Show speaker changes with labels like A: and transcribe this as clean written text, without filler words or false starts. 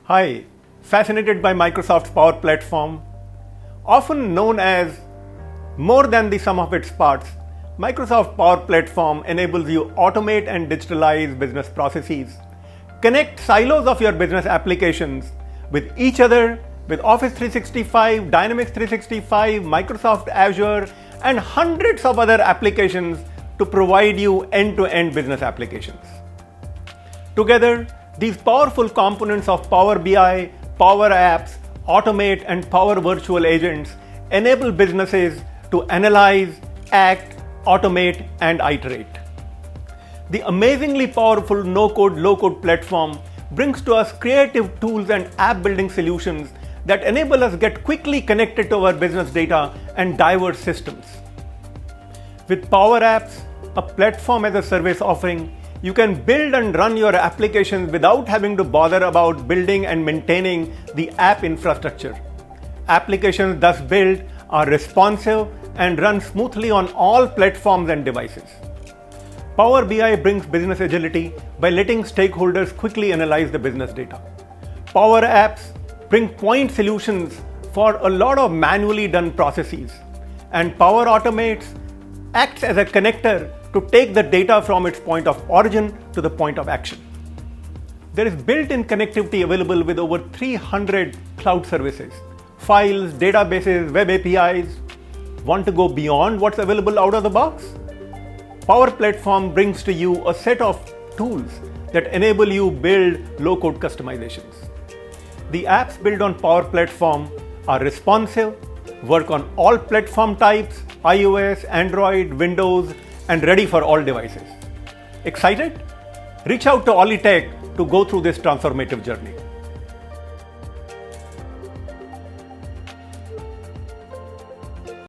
A: Hi, fascinated by Microsoft's Power Platform? Often known as more than the sum of its parts, Microsoft Power Platform enables you automate and digitalize business processes, connect silos of your business applications with each other with Office 365, Dynamics 365, Microsoft Azure, and hundreds of other applications to provide you end-to-end business applications. Together, these powerful components of Power BI, Power Apps, Automate, and Power Virtual Agents enable businesses to analyze, act, automate, and iterate. The amazingly powerful no-code, low-code platform brings to us creative tools and app-building solutions that enable us get quickly connected to our business data and diverse systems. With Power Apps, a platform as a service offering, you can build and run your applications without having to bother about building and maintaining the app infrastructure. Applications thus built are responsive and run smoothly on all platforms and devices. Power BI brings business agility by letting stakeholders quickly analyze the business data. Power Apps bring point solutions for a lot of manually done processes. And Power Automates acts as a connector to take the data from its point of origin to the point of action. There is built-in connectivity available with over 300 cloud services, files, databases, web APIs. Want to go beyond what's available out of the box? Power Platform brings to you a set of tools that enable you build low-code customizations. The apps built on Power Platform are responsive, work on all platform types, iOS, Android, Windows, and ready for all devices. Excited? Reach out to Olitech to go through this transformative journey.